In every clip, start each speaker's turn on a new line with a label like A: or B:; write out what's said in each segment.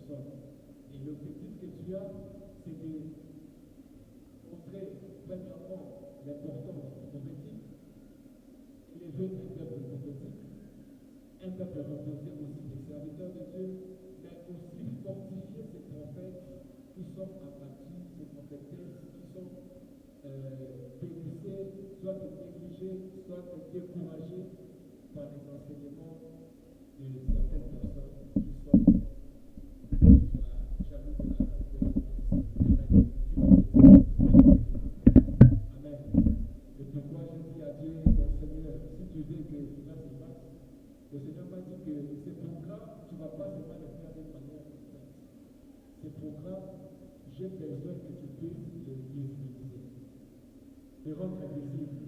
A: personnes. Et l'objectif que tu as, c'est de montrer premièrement l'importance prophétique, élever un peuple prophétique, un peuple composé aussi des serviteurs de Dieu, mais aussi fortifier ces prophètes qui sont abattus, ces prophétesses qui sont délaissés, soit négligés, soit découragés par les enseignements de certaines personnes qui sont jaloux de la Amen. Et pourquoi je dis à Dieu, mon Seigneur, si tu veux que cela se passe, le Seigneur m'a dit que ces programmes, tu ne vas pas seulement les faire d'une manière complète. Ces programmes, j'ai besoin que tu puisses les visibiliser, les rendre visibles.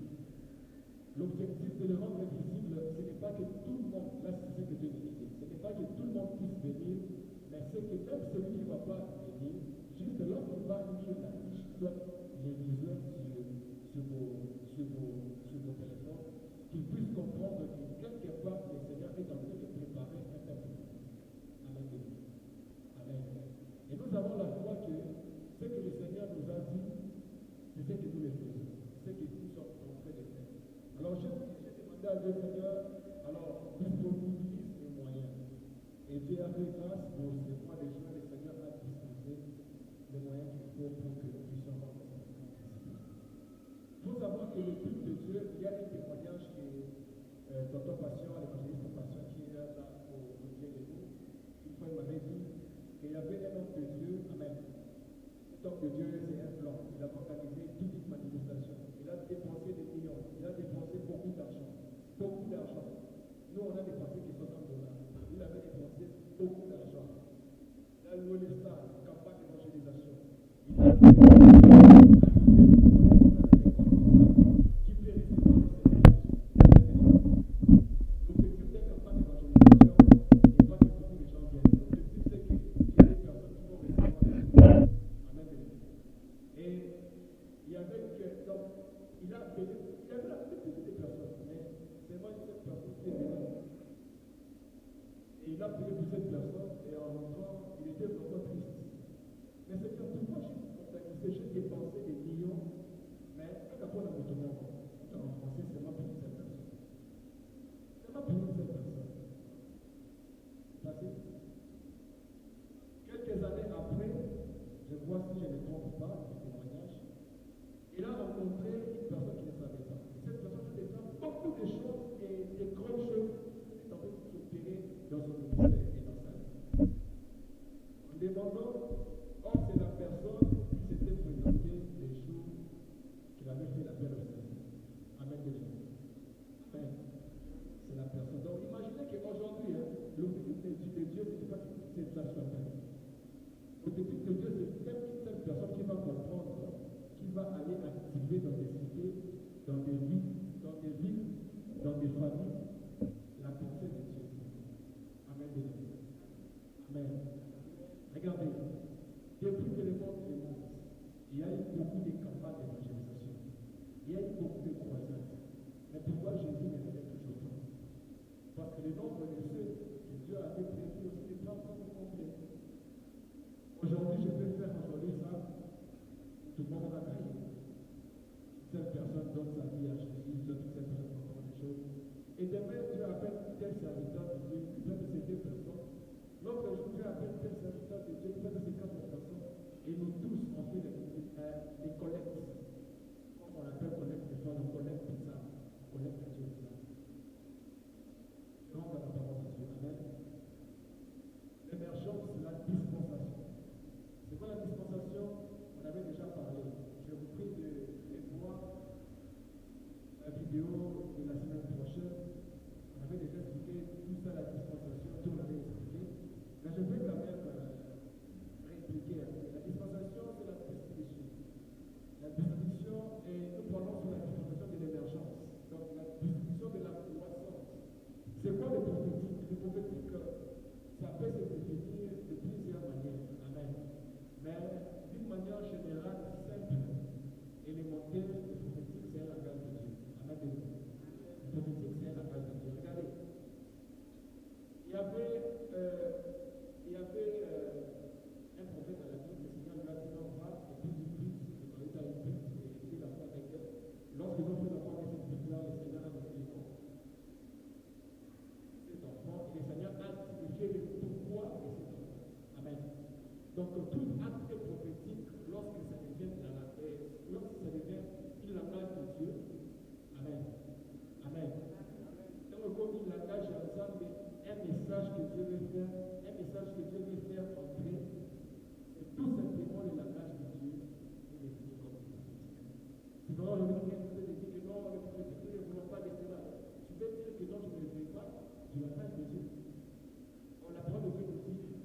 A: L'objectif de les rendre visibles, ce n'est pas que tout le monde, là c'est ce que Dieu me dit, ce n'est pas que tout le monde puisse venir, mais c'est que même celui qui ne va pas venir, juste lorsqu'il va lire la fiche, soit les viseurs sur vos téléphones, qu'ils puissent comprendre que quelque part, le Seigneur est en train de préparer un peuple. Amen. Amen. Et nous avons la foi que ce que le Seigneur nous a dit, c'est ce que nous le faisons, ce que nous sommes en train de faire. Alors j'ai demandé à Dieu, Seigneur, alors disponibilise les moyens. Et Dieu a fait grâce pour ces mois de juin, le Seigneur a disposé les moyens qu'il faut pour que nous puissions rendre cette visible. Il faut savoir que le but de Dieu, il y a un témoignage que Tonton Passion, l'évangéliste Passion, qui est là au milieu de nous, une fois il m'avait dit qu'il y avait un homme de Dieu, Amen. Cet homme de Dieu, c'est un blanc. Il a organisé toute une manifestation. Il a dépensé des millions. Il a dépensé beaucoup d'argent. Beaucoup d'argent. Nous, on a dépensé que $60. Il avait dépensé beaucoup d'argent. Il a loué les stades, campagne d'évangélisation. Il a loué qui peut recevoir le Seigneur Jésus. L'objectif de la campagne d'évangélisation n'est pas que beaucoup de gens viennent. L'objectif, c'est qu'il y ait des personnes qui vont recevoir le Seigneur. Et il y avait donc, il y avait la petite des personnes, mais c'est moi cette personne qui est venue. Et il a prié pour cette personne, et en rentrant, il était vraiment triste. Mais c'est pourquoi j'ai dépensé des millions, mais quand on a votre nom, en français, c'est moi pour cette personne. C'est moi pour cette personne. Parce que quelques années après, je vois si je ne me trompe pas, le témoignage, il a rencontré une personne qui ne savait pas. Et cette personne fait beaucoup de choses et de grandes choses est en train de s'opérer dans son ministère et dans sa vie. En demandant, or c'est la personne qui s'était présentée les jours qu'il avait fait l'appel au Seigneur. Amen. Amen. C'est la personne. Donc imaginez qu'aujourd'hui, l'objectif de Dieu, ce n'est pas que cette place soit faite. L'objectif de Dieu, c'est même une seule personne qui va comprendre, qui va aller activer dans des cités, dans des villes, dans des familles, la pensée de Dieu. Amen. Amen. Regardez, depuis que le monde est monde, il y a eu beaucoup de campagnes d'évangélisation. Il y a eu beaucoup de croisades. Mais pourquoi Jésus ne venait toujours pas? Parce que le nombre de ceux que Dieu avait prévu aussi n'est pas encore complet. Aujourd'hui, je peux faire aujourd'hui ça. Tout le monde va crier. Cette personne donne sa vie à Jésus, cette personne comprend des choses. Et demain, Dieu appelle tel serviteur de Dieu, peut-être c'est 2 personnes. L'autre jour, Dieu appelle tel serviteur de Dieu, peut-être c'est 4 personnes. que Dieu veut faire, un message que Dieu veut faire entrer, c'est tout simplement le langage de Dieu et les signes comme prophétique. Sinon, le week-end, vous allez dire que non, les prophétiques, nous ne voulons pas rester là. Tu veux dire que non, je ne le fais pas du langage de Dieu. On la parole de Dieu nous dit,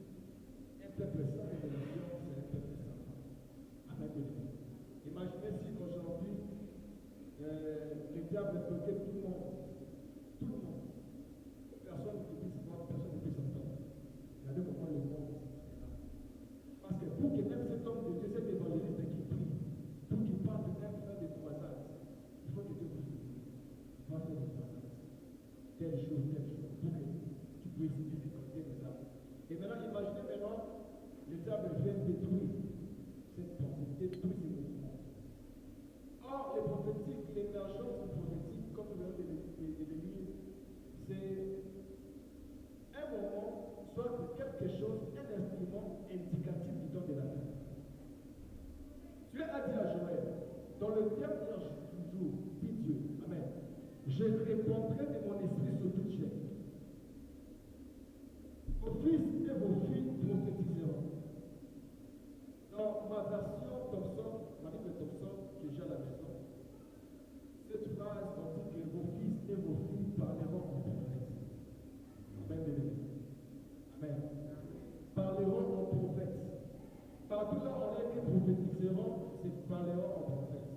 A: un peuple sans révélation, c'est un peuple sans foi. Amen. Imaginez si aujourd'hui, le diable bloquait tout le monde. Tout le monde. Personne ne puisse voir, personne ne puisse entendre. Regardez comment le monde est là. Parce que pour que même cet homme de Dieu, cet évangéliste qui prie, pour qu'il parte même faire des croisades, il faut que Dieu puisse le dire. Il va faire des croisades. Telle chose, pour que tu puisses récolter des âmes. Et maintenant, imaginez maintenant, le diable vient détruire cette pensée, détruire ces mouvements. Or, les prophétiques, l'émergence prophétique, comme nous venons de le lire, c'est un moment, soit quelque chose, un instrument indicatif du temps de la vie. Dieu a dit à Joël, dans le dernier jour, dit Dieu, Amen, je répandrai de mon esprit sur toute chair. Vos fils et vos filles prophétiseront. Dans ma version Thompson, ma Bible Thompson, que j'ai à la maison, cette phrase, on dit que vos fils et vos filles parleront en prophète. Amen, bien-aimé. Amen. Parleront en prophète. Partout là, on est que prophétiseront, c'est parleront en prophète.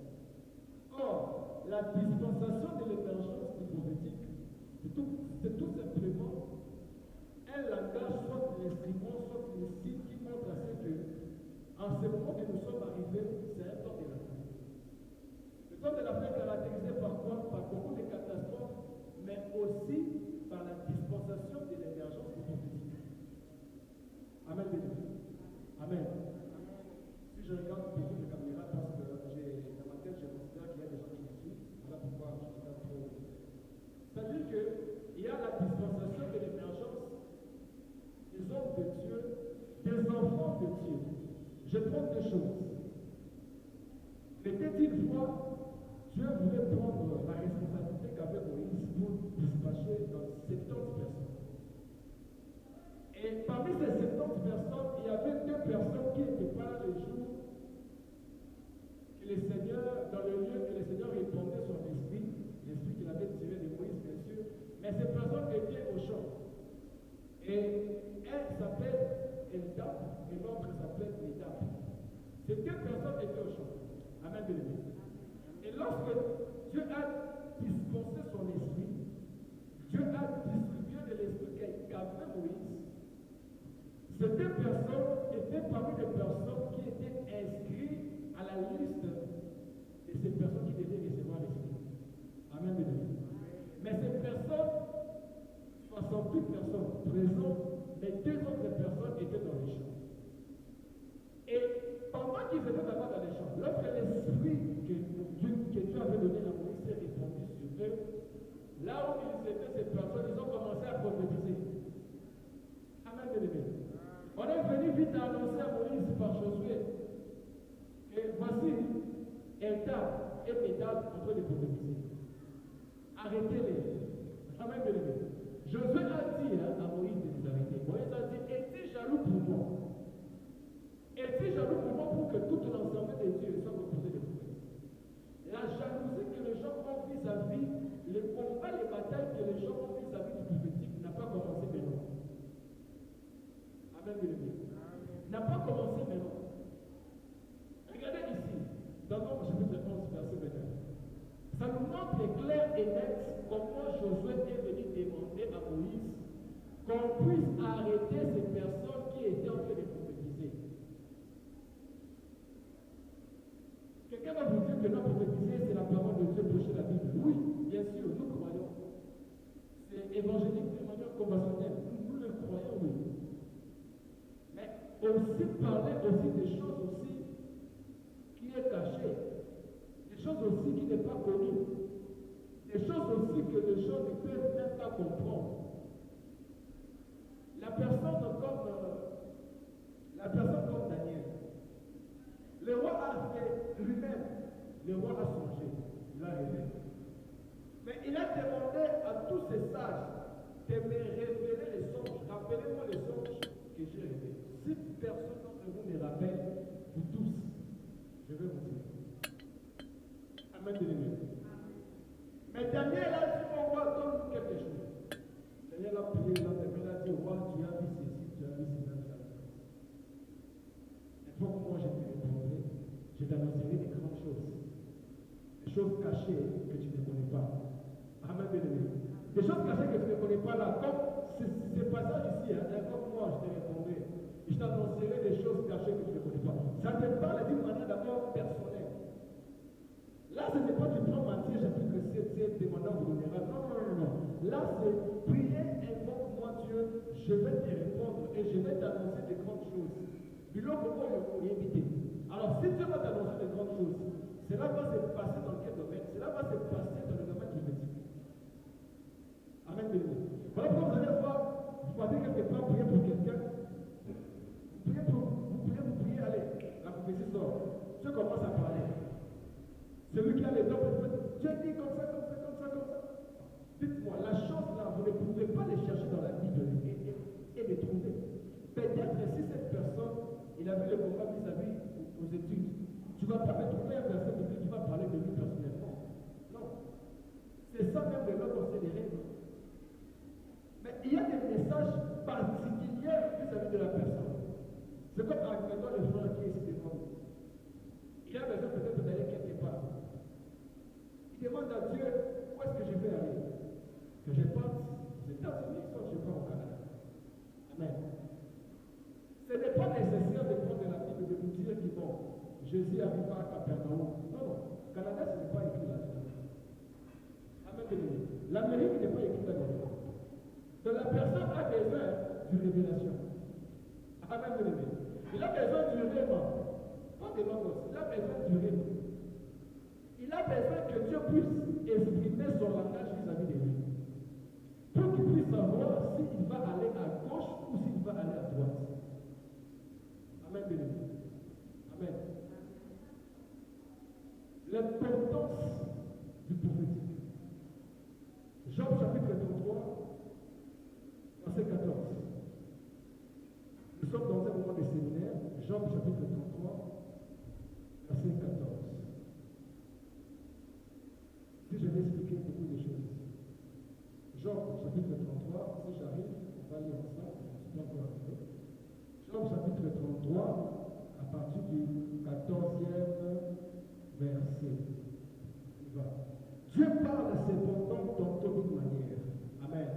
A: Or, la dispensation de l'émergence du prophétique, c'est tout simplement un langage, soit l'instrument, soit le signe qui montre à ce que, en ce moment que nous sommes arrivés, c'est un temps de la fin. Le temps de la fin est caractérisé par quoi? Par beaucoup de catastrophes, mais aussi par la dispensation de l'émergence du prophétique. Amen, bien-aimé. Amen. Si je regarde beaucoup de caméras, parce que dans ma tête, je considère qu'il y a des gens qui me suivent, voilà pourquoi je regarde trop. C'est-à-dire qu'il y a la dispensation de l'émergence des hommes de Dieu, des enfants de Dieu. Je prends deux choses. Peut-être une fois, Dieu voulait prendre la responsabilité qu'avait Moïse pour dispatcher dans 70 personnes. Et parmi ces 70 personnes, il y avait 2 personnes qui n'étaient pas là le jour que le Seigneur, dans le lieu que le Seigneur répandait son esprit, l'esprit qu'il avait tiré de Moïse, bien sûr, mais ces personnes étaient au champ. Et elle s'appelle Eldad et l'autre s'appelle Medab. Ces 2 personnes étaient au champ. Amen, bien-aimé. Et lorsque Dieu a dispensé son esprit, Dieu a distribué de l'esprit qu'avait Moïse, ces 2 personnes étaient parmi les personnes qui étaient inscrites à la liste de ces personnes qui devaient recevoir l'esprit. Amen, bien-aimé. Mais ces personnes, 68 personnes présentes, les 2 autres personnes étaient dans les champs. Et pendant qu'ils étaient là-bas dans les champs, lorsque l'esprit que Dieu avait donné à Moïse s'est répandu sur eux, là où ils étaient, ces personnes, ils ont commencé à prophétiser. Amen, bien-aimé. On est venu vite annoncer à Moïse par Josué que voici Eldad et Medab en train de prophétiser. Arrêtez-les. Amen, bien-aimé. Josué a dit à Moïse de les arrêter. Moïse a dit, es-tu jaloux pour moi? Es-tu jaloux pour moi pour que tout l'ensemble des dieux soit composé de prophètes? La jalousie que les gens ont vis-à-vis, les combats, les batailles que les gens ont vis-à-vis du prophétique n'a pas commencé maintenant. Amen, bien-aimé. N'a pas commencé maintenant. Regardez ici, dans Nombre chapitre 11, verset 21. Ça nous montre clair et net comment Josué est venu demander à Moïse qu'on puisse arrêter ces personnes qui étaient en train de prophétiser. Quelqu'un va vous dire que non, prophétiser, c'est la parole de Dieu, prêcher la Bible. Oui, bien sûr, nous croyons. C'est évangélique de manière conventionnelle. Nous le croyons, oui. Mais aussi parler aussi des choses aussi qui est cachées. Des choses aussi qui n'est pas connues. Des choses aussi que les gens ne peuvent même pas comprendre. La personne comme Daniel. Le roi a fait lui-même. Le roi a songé. Il a rêvé. Mais il a demandé à tous ces sages de me révéler les songes. Rappelez choses cachées que tu ne connais pas. Amen, bien-aimé. Des choses cachées que tu ne connais pas là, comme ce passage ici, comme moi, je te répondrai. Je t'annoncerai des choses cachées que tu ne connais pas. Ça te parle d'une manière d'abord personnelle. Là, ce n'est pas du plan Matthieu chapitre 7, demandant vous donnera. Non. Là, c'est prier, invoque-moi Dieu, je vais te répondre et je vais t'annoncer de grandes choses. Bilok est invité. Alors, si Dieu va t'annoncer de grandes choses, cela va se passer dans quel domaine? Cela va se passer dans le domaine prophétique. Amen, béni. Voilà pourquoi vous allez voir, vous partez quelque part, prier pour quelqu'un. Vous priez, allez, la prophétie sort. Dieu commence à parler. Celui qui a les dons prophètes, Dieu dit comme ça. Dites-moi, la chose là, vous ne pouvez pas les chercher dans la Bible et les trouver. Peut-être si cette personne, il a vu le combat vis-à-vis aux études, tu ne vas pas me trouver un verset biblique qui va parler de lui personnellement. Non. C'est ça même de l'autre considéré. Mais il y a des messages particuliers vis-à-vis de la personne. C'est comme maintenant le frère qui est ici devant nous. Il a besoin peut-être d'aller quelque part. Il demande à Dieu, où est-ce que je vais aller? Que je parte aux États-Unis, soit je pars au Canada. Amen. Ce n'est pas nécessaire de prendre la Bible de nous dire que bon, Jésus arriva à Capernaum. Non. Canada, ce n'est pas écrit là-dedans. Amen. L'Amérique n'est pas écrit là-dedans. Donc la personne a besoin d'une révélation. Amen. Il a besoin du réma. Pas de logos. Il a besoin du réma. Il a besoin que Dieu puisse exprimer son langage vis-à-vis de lui. Pour qu'il puisse savoir s'il va aller à gauche ou s'il va aller à droite. Amen, bien-aimé. Amen. L'importance du prophétique. Job chapitre 33, verset 14. Nous sommes dans un moment de séminaire. Job chapitre 33, verset 14. Si je vais expliquer beaucoup de choses. Job chapitre 33, si j'arrive, on va lire ensemble, je ne suis pas encore arrivé. Job chapitre 33, à partir du 14e verset. Il va. Dieu parle cependant tantôt d'une manière. Amen.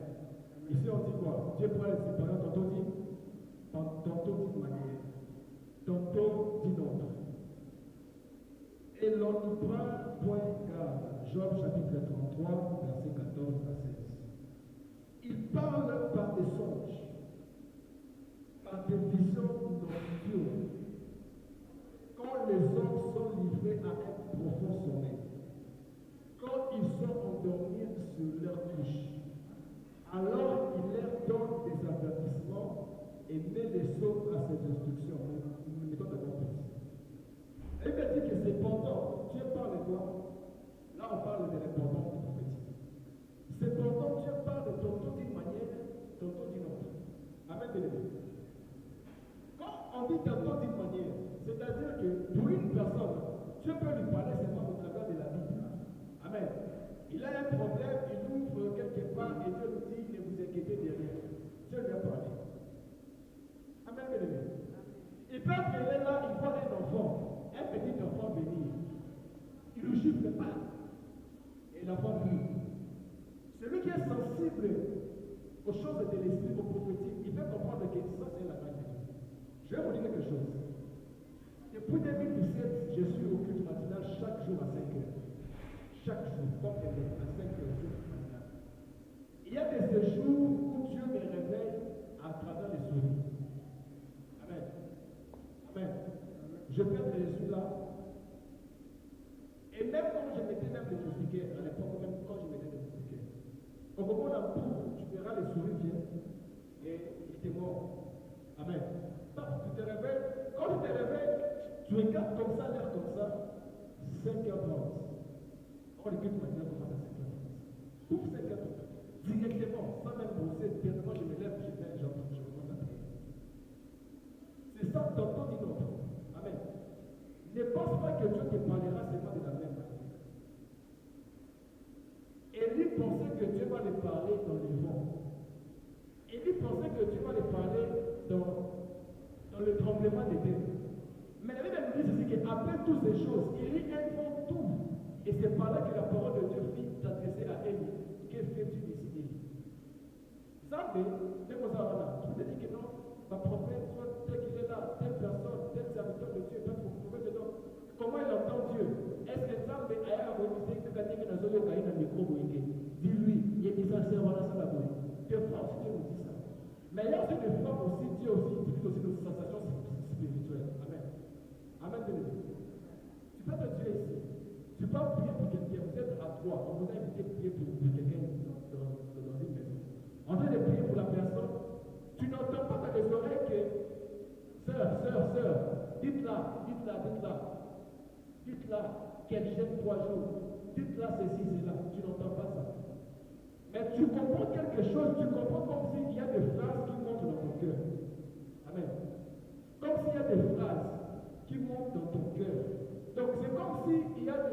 A: Ici on dit quoi? Dieu parle cependant tantôt d'une manière, tantôt d'une autre. Et l'on n'y prend point garde. Job chapitre 33, verset 14 à 16. Il parle par des songes, par des visions nocturnes, quand les hommes sont livrés à un profond sommeil, quand ils sont endormis sur leur couche. Alors il leur donne des avertissements et met les sauve à ses instructions. Nous mettons d'abord plus. Elle me dit que cependant, Dieu parle de quoi? Là, on parle de l'importance du prophétique. Cependant, Dieu parle tantôt d'une manière, tantôt d'une autre. Amen, bien-aimé. Quand on dit tantôt d'une manière, c'est-à-dire que pour une personne, Dieu peut lui parler seulement au travers de la Bible. Amen. Il a un problème, il ouvre quelque part et Dieu lui dit, ne vous inquiétez de rien. Dieu lui a parlé. Amen, bien-aimé. Il peut qu'elle est là, il voit un enfant, un petit enfant venir. Il ne chiffre pas. Et l'enfant prie. Celui qui est sensible aux choses de l'esprit, au prophétique, il peut comprendre que ça, c'est la grâce de Dieu. Je vais vous dire quelque chose. Depuis 2017, je suis au culte matinal chaque jour à 5 heures. Chaque jour, comme elle est, à 5 heures, culte matinal. Il y a des jours où Dieu me réveille à travers les souris. Amen. Amen. Je peux que je suis là. Et même quand je mettais même les moustiquaires, à l'époque, même quand je mettais les moustiquaires, au moment où on bouffe, tu verras les souris viennent et il était mort. Amen. Tu te réveilles, quand tu te réveilles, tu regardes comme ça, l'air comme ça, 5h30. Quand le culte matin commence à 5h30. Pouf, 5h30. Directement, sans même bosser, directement je me lève, je commence à prier. C'est ça, tantôt d'une autre. Amen. Ne pense pas que Dieu te parlera seulement de la même manière. Et lui pensait que Dieu va lui parler dans le vent. Et lui pensait que Dieu va lui parler dans le tremblement des terres. Mais la Bible nous dit ceci qu'après toutes ces choses, il y invente tout. Et c'est par là Mais il y a aussi des fois aussi, Dieu aussi utilise aussi nos sensations spirituelles. Amen. Amen, bien-aimé. Tu peux te dire ici. Tu peux prier pour quelqu'un, vous êtes à trois, on vous a invité à prier pour quelqu'un dans une maison. En train de prier pour la personne, tu n'entends pas dans les oreilles que sœur, dites-la qu'elle gêne 3 jours, dites-la ceci, cela, tu n'entends pas ça. Mais tu comprends quelque chose, tu comprends comme s'il y a des phrases qui montent dans ton cœur. Amen. Comme s'il y a des phrases qui montent dans ton cœur. Donc c'est comme s'il y a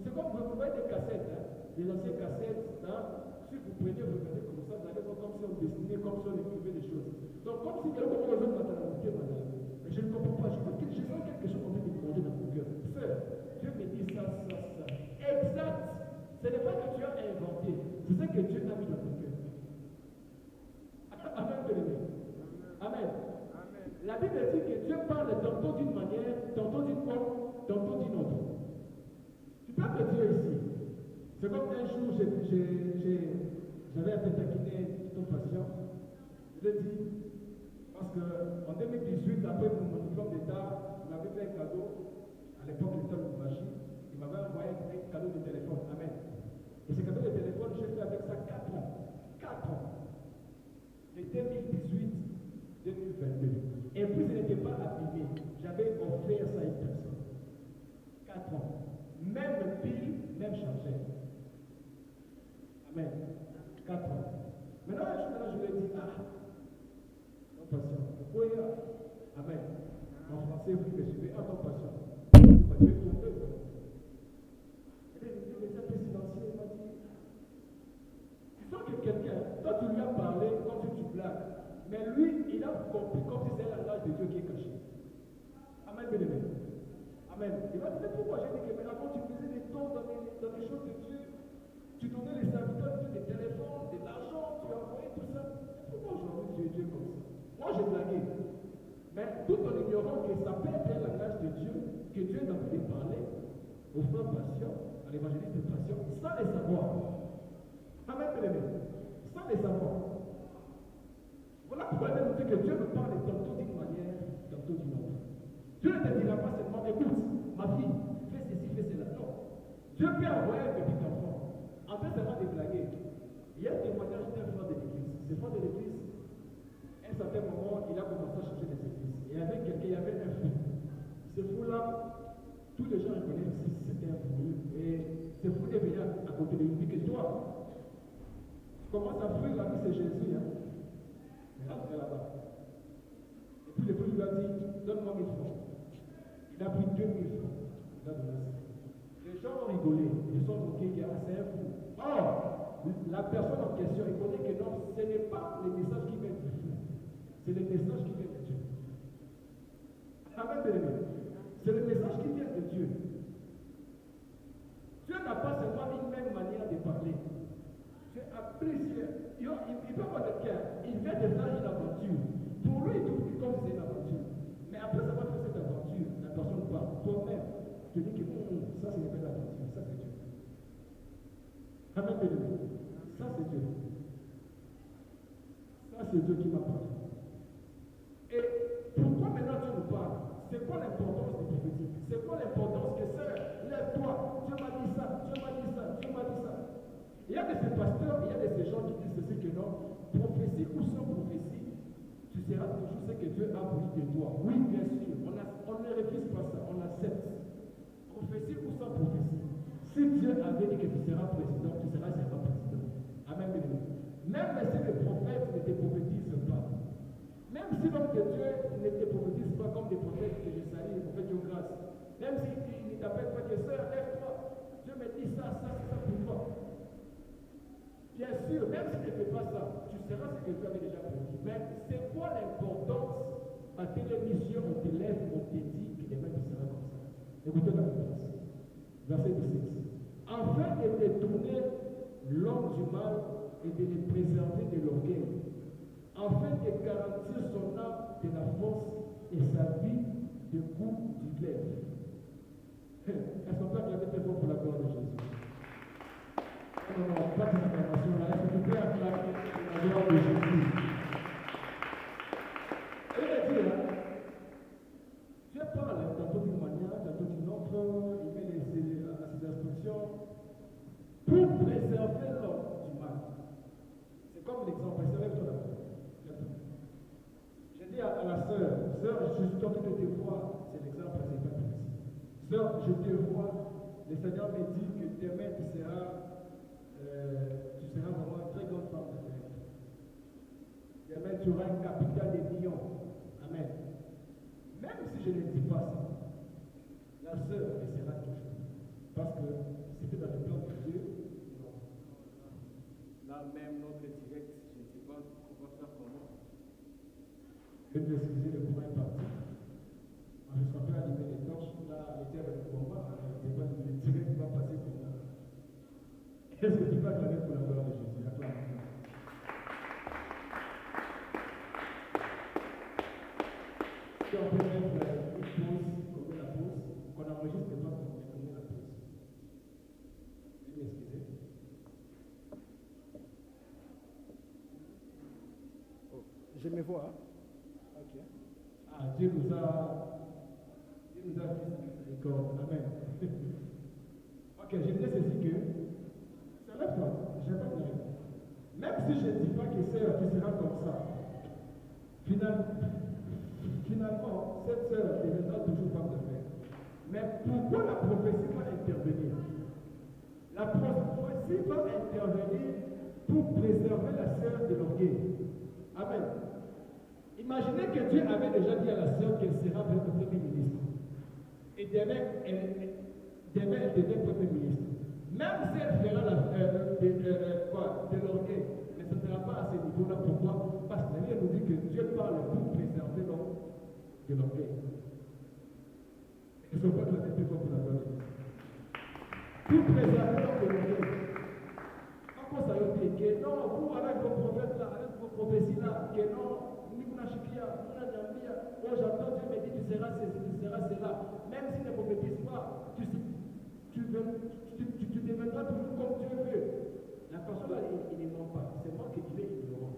A: c'est comme vous voyez des cassettes, hein, des anciennes cassettes, hein, si vous prenez, vous regardez comme ça, vous allez voir comme si on dessinait, comme si on écrivait des choses. Donc comme si quelqu'un comme aux autres dans la mosquée, madame, mais je ne comprends pas, je sens quelque chose en train de manger dans mon cœur. Sœur, Dieu me dit ça. Exact. Ce n'est pas que tu as inventé, c'est ce que Dieu a mis dans ton cœur. Amen, bien-aimé. Amen. La Bible dit que Dieu parle tantôt d'une manière, tantôt d'une forme, tantôt d'une autre. Tu peux me dire ici. C'est comme un jour, j'avais un peu taquiné ton patient. Je l'ai dit, parce qu'en 2018, après mon diplôme d'État, il m'avait fait un cadeau. À l'époque, il était au machine. Il m'avait envoyé un cadeau de téléphone. Amen. Et ce cadeau de téléphone, j'ai fait avec ça 4 ans. 4 ans. De 2018-2022. Et puis, ce n'était pas abîmé. J'avais offert ça à une personne. 4 ans. Même pile, même chargeur. Amen. 4 ans. Maintenant, je lui ai dit, ton patient. Oui, amen. En français, vous me suivez. Ton patient. Tu vas tuer ton peuple. Et là, il était un peu silencieux. Il m'a dit, tu sens que quelqu'un, toi, tu lui as parlé comme si tu blagues. Mais lui, il a compris comme si c'est la langage de Dieu qui est caché. Amen, bien-aimé. Amen. Il m'a dit, mais pourquoi j'ai dit que avant tu faisais des dons dans les choses de Dieu, tu donnais les serviteurs de Dieu des téléphones, de l'argent, tu envoyais tout ça. Pourquoi aujourd'hui Dieu est comme ça? Moi, j'ai blagué. Mais tout en ignorant que ça peut être un langage de Dieu, que Dieu est en train de parler aux frères patients, à l'évangéliste patient, sans les savoir. Amen, bien-aimé. Sans les savoir. Voilà pourquoi il nous dit que Dieu nous parle tantôt d'une manière, tantôt d'une autre. Dieu ne te dira pas seulement, écoute, ma fille, fais ceci, fais cela. Non. Dieu peut envoyer un petit enfant. En fait, seulement de blaguer. Il y a un témoignage d'un frère de l'église. Ce frère de l'église, à un certain moment, il a commencé à changer des églises. Et avec quelqu'un, il y avait un fou. Ce fou-là, tous les gens reconnaissent si c'était un fou. Et ce fou est venu à côté de lui. Il dit que toi, tu commences à fuir la vie, c'est Jésus. Hein? Rentrez là-bas. Et puis le fou lui a dit, donne-moi 1000 francs. Il a pris 2000 francs. Il a donné ça. Les gens ont rigolé. Ils sont moqués qu'il y a c'est un fou. Or, la personne en question, il connaît que non, ce n'est pas le message qui vient du fou. C'est le message qui vient de Dieu. Amen, bien-aimé. C'est le message qui vient de Dieu. Dieu n'a pas seulement une même manière de parler. Dieu a plusieurs. Il peut avoir quelqu'un, il vient de faire une aventure. Pour lui, il trouve comme c'est une aventure. Mais après avoir fait cette aventure, la personne parle. Toi-même, tu dis que ça, ce n'est pas l'aventure, ça c'est Dieu. Amen, bien-aimé. Ça c'est Dieu. Ça c'est Dieu qui m'a parlé. Et pourquoi maintenant Dieu nous parle? C'est quoi l'importance des prophéties? C'est quoi l'importance que sœur, lève-toi, Dieu m'a dit ça, Dieu m'a dit ça, Dieu m'a dit ça. Il y a de ces pasteurs, il y a de ces gens qui disent ceci que non, prophétie ou sans prophétie, tu seras toujours ce que Dieu a voulu de toi. Oui, bien sûr, on ne refuse pas ça, on accepte. Prophétie ou sans prophétie. Si Dieu avait dit que tu seras président, tu seras seulement président. Amen, bien-aimé. Même si le prophète ne te prophétise pas, même si l'homme de Dieu ne te prophétise pas comme des prophètes que je salue, les prophètes de grâce, même s'il ne t'appelle pas que sœur, lève-toi, Dieu me dit ça pour toi. Bien sûr, même si tu ne fais pas ça, tu seras ce que Dieu avait déjà prévu. Mais c'est quoi l'importance à telle mission, on te lève, on te dit que demain tu seras comme ça. Écoutez la réponse. Verset 17. Afin de détourner l'homme du mal et de le préserver de l'orgueil, afin de garantir son âme de la force et sa vie de goût du glaive. Est-ce qu'on peut acclamer très fort pour la gloire de Jésus? Non, pas cette acclamation-là. Est-ce que vous pouvez acclamer la gloire de Jésus? à la sœur, sœur, je suis en train de te voir, c'est l'exemple, c'est pas précis. Sœur, je te vois, le Seigneur me dit que demain tu seras vraiment une très grande femme d'affaires. Demain tu auras un capital de millions. Amen. Même si je ne dis pas ça, la sœur le sera toujours. Parce que c'était dans le plan de Dieu. Non. Là même notre direct, je ne sais pas, on va faire comment. Je vais m'excuser, le courant est parti. Je ne serai pas allumé les torches. Là, les terres de combat, je ne sais pas si le direct va passer comment. Est-ce que tu vas acclamer pour la gloire de Jésus? Acclame. Si on peut mettre une pause, qu'on met la pause, qu'on enregistre pas, qu'on met la pause. Veuillez m'excuser. Oh, je me vois. Hein? Ok. Ah, Dieu nous a fait miséricorde. Amen. Ok, je disais ceci que c'est la foi. Je n'ai pas de règle. Même si je ne dis pas que sœur, tu seras comme ça, finalement, cette sœur deviendra toujours femme d'affaires. Mais pourquoi la prophétie va intervenir? La prophétie va intervenir pour préserver la sœur de l'orgueil. Amen. Imaginez que Dieu avait déjà dit à la sœur qu'elle sera votre premier ministre. Et demain, elle devient premier ministre. Même si elle fera de l'orgueil, mais ce ne sera pas à ce niveau-là. Pourquoi? Parce que la Bible nous dit que Dieu parle pour préserver l'homme de l'orgueil. Ils ne sont pas classés plus fort pour la gloire de Dieu. Pour préserver l'homme de l'orgueil. Pourquoi ça veut dire que non, vous avec vos prophètes là, avec vos prophéties là, que non, oh j'entends Dieu me dit tu seras ceci, tu seras cela. Même s'il ne prophétise pas, tu deviendras toujours comme Dieu veut. La personne là, il ne ment pas. C'est moi qui il est ignorant.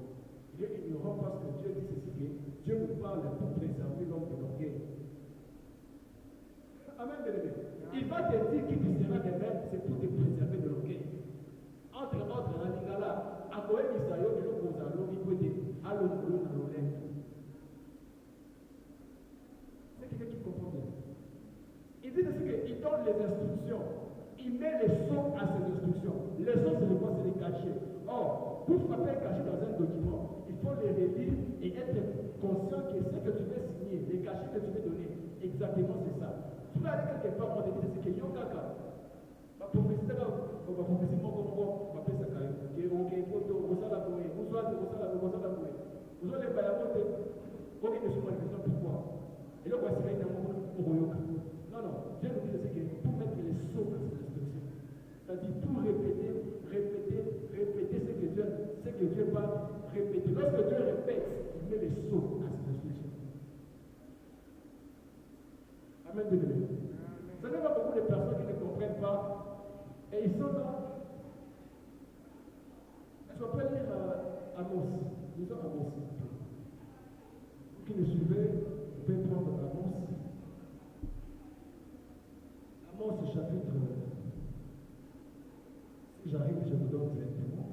A: Il est ignorant parce que Dieu dit ceci que Dieu nous parle pour préserver l'homme de l'orgueil. Amen, bien-aimé. Il va te dire qui tu seras demain, c'est pour te préserver de l'orgueil. Entre autres, en Lingala, à Koé Misayo, il faut qu'on l'homme, il peut dire, allô, c'est quelqu'un qui comprend bien. Il dit aussi qu'il donne les instructions. Il met les sons à ses instructions. Les sons, c'est quoi? C'est les cachets. Or, pour frapper un cachet dans un document, il faut les relire et être conscient que ce que tu veux signer, les cachets que tu veux donner, exactement c'est ça. Tu vas aller quelque part, on te dit que yo kaka. Ma prophétie là, on va prophétie mon on va appeler ça quand même. Ok, photo, on s'en a boué, on s'en a boué. Vous allez faire la montée. Ok, je suis manifestant pourquoi? Et là, voici un amour. Non, non, Dieu nous dit que pour mettre les sceaux à cette instruction, c'est-à-dire pour répéter ce que Dieu va répéter. Lorsque Dieu répète, il met les sceaux à cette instruction. Amen, bien-aimé. Ça n'est pas beaucoup de personnes qui ne comprennent pas. Et ils sont là. Est-ce qu'on peut lire Amos? Nous sommes Amos. Vous qui nous suivez, vous pouvez prendre Amos. Amos chapitre. Si j'arrive, je vous donne directement.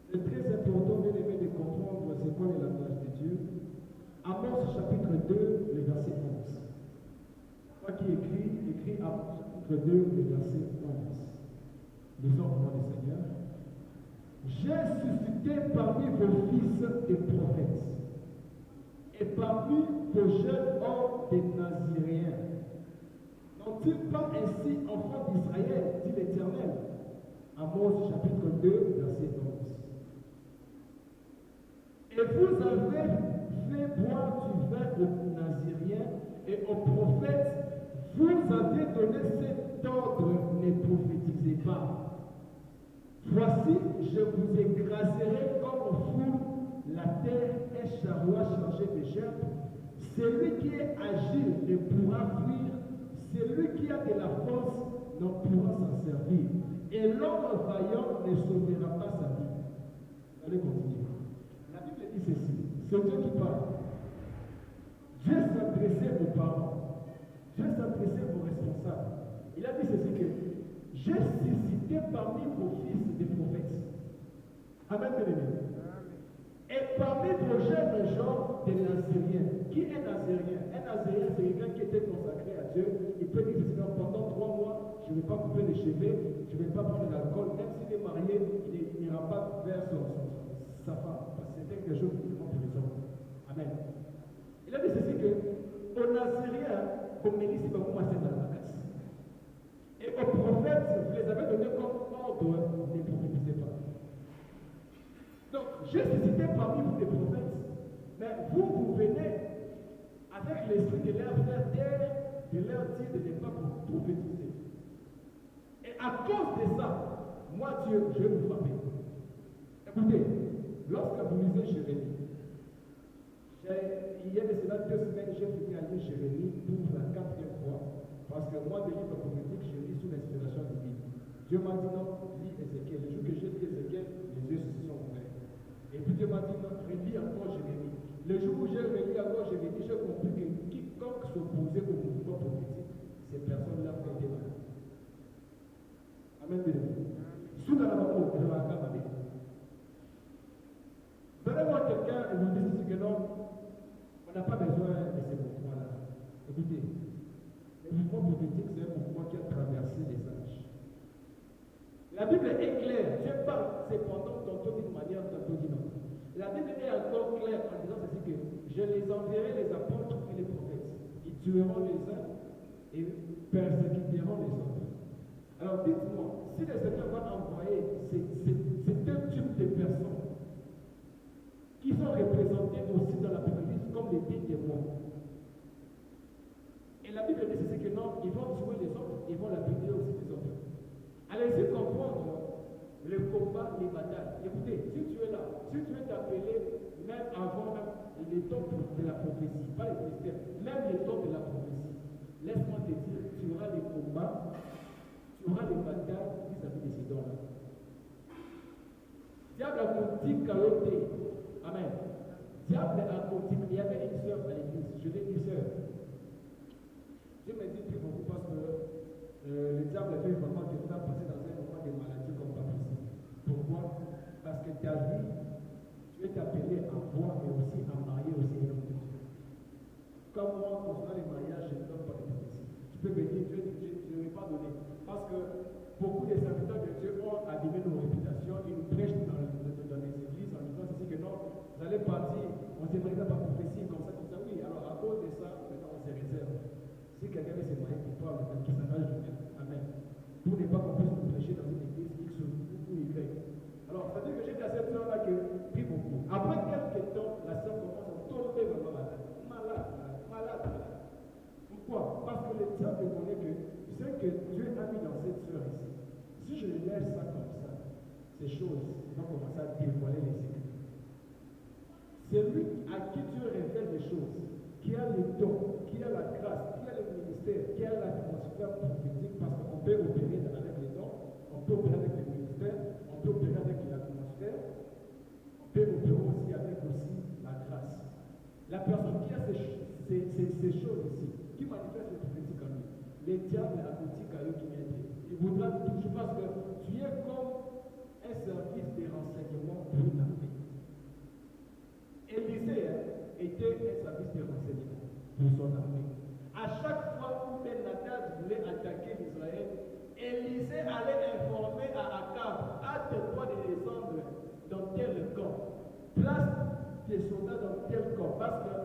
A: C'est très important, bien aimé, de comprendre c'est quoi le langage de Dieu. Amos chapitre 2, le verset 11. Moi qui écrit Amos chapitre 2, le verset 11. Lisons au nom du Seigneur. J'ai suscité parmi vos fils des prophètes et parmi vos jeunes hommes des Naziréens. N'ont-ils pas ainsi, enfants d'Israël, dit l'Éternel? Amos chapitre 2, verset 11. Et vous avez fait boire du vin aux Naziréens et aux prophètes, vous avez donné cet ordre, ne prophétisez pas. Voici, je vous écraserai comme foule la terre et charroi chargé de gerbes. Celui qui est agile ne pourra fuir, celui qui a de la force ne pourra s'en servir. Et l'homme vaillant ne sauvera pas sa vie. Allez continuer. La Bible dit ceci, c'est Dieu qui parle. Dieu s'adressait aux parents, Dieu s'adressait aux responsables. Il a dit ceci que j'ai suscité parmi vos fils des prophètes. Amen, bien-aimé.
B: Et parmi vos jeunes gens, des Nazériens. Qui est Nazérien? Un Nazérien, c'est quelqu'un qui était consacré à Dieu. Il peut dire que pendant 3 mois, je ne vais pas couper les cheveux, je ne vais pas prendre l'alcool. Même s'il est marié, il n'ira pas vers sa femme. Parce que c'est quelque chose qui demande prison. Amen. Il a dit ceci que, au Nazérien, comme Mélisse, il va commencer dans la casse. Et aux prophètes, vous les avez donné comme ordre, ne prophétisez pas. Donc, j'ai suscité parmi vous des prophètes, mais vous venez avec l'esprit de leur faire taire, de leur dire de ne pas prophétiser. Et à cause de ça, moi Dieu, je vais vous frapper. Écoutez, lorsque vous lisez Jérémie, il y a de cela 2 semaines, j'ai fini à lire Jérémie pour la 4e fois. Parce que moi, des livres prophétiques, je lis sous l'inspiration divine. Dieu m'a dit non, lis Ézéchiel. Le jour que j'ai lu Ézéchiel, les yeux se sont ouverts. Et puis Dieu m'a dit non, relis encore Jérémie. Le jour où j'ai relu encore Jérémie, j'ai compris que quiconque s'opposait au mouvement prophétique, ces personnes-là ont été malades. Amen. Sous la maman, je vais acclamer. Vous allez voir quelqu'un et vous dites que non, on n'a pas besoin de ces mouvements-là. Écoutez, le mouvement prophétique, c'est un mouvement qui a traversé les âges. La Bible est claire. Dieu parle cependant tantôt d'une manière, tantôt d'une autre. La Bible est encore claire en disant ceci que je les enverrai les apôtres et les prophètes. Ils tueront les uns et persécuteront les autres. Alors dites-moi, si le Seigneur va envoyer ces 2 types de personnes qui sont représentées aussi dans la Bible comme les 10 témoins, et la Bible dit ceci que non, ils vont tuer les autres, ils vont lapider aussi les autres. Allez-y comprendre le combat, les batailles. Écoutez, si tu es là, si tu es appelé même avant les temps de la prophétie, pas les mystères, même les temps de la prophétie, laisse-moi te dire, tu auras les combats, tu auras les batailles vis-à-vis de ces dons-là. Diable a conduit Caroté. Amen. Diable a conduit. Il y avait une sœur à l'église. Je dis une sœur. Je me dis plus beaucoup parce que le diable veut vraiment te faire passer dans un moment de maladie comme pas possible. Pourquoi? Parce que ta vie, tu es appelé à voir et aussi à marier aussi un homme de Dieu. Comme moi, concernant les mariages, je ne donne pas de prophétie. Tu peux me dire, je ne vais pas donner. Parce que beaucoup des serviteurs de Dieu ont abîmé nos réputations. Ils nous prêchent dans les églises en disant ceci que non, vous allez partir, on ne se marie pas par prophétie, comme ça, comme ça. Oui, alors à cause de ça, maintenant on se réserve. Si quelqu'un veut se marier pour toi, qui s'engage de même. Amen. Pour ne pas qu'on puisse nous prêcher dans une église X ou Y. Alors, ça veut dire que j'ai dit à cette sœur-là que prie beaucoup. Après quelques temps, la sœur commence à tomber vraiment malade. Malade. Pourquoi? Parce que le diable connaît que ce que Dieu a mis dans cette sœur ici, si je laisse ça comme ça, ces choses vont commencer à dévoiler les secrets. C'est lui à qui Dieu révèle les choses, qui a le don, qui a la grâce, qui a le ministère, qui a l'atmosphère prophétique, parce qu'on peut opérer avec les dons, on peut opérer avec le ministère, on peut opérer avec l'atmosphère, on peut opérer aussi avec aussi la grâce. La personne qui a ces choses ici, qui manifeste le prophétique en lui, le diable a petit caillou qui vient dire. Il voudra toujours parce que tu es comme un service de renseignement pour une armée. Élisée était un service de renseignement pour son armée. À chaque fois où Ben-Hadad voulait attaquer l'Israël, Élisée allait informer à Akab, hâte-toi de descendre dans tel camp, place tes soldats dans tel camp, parce que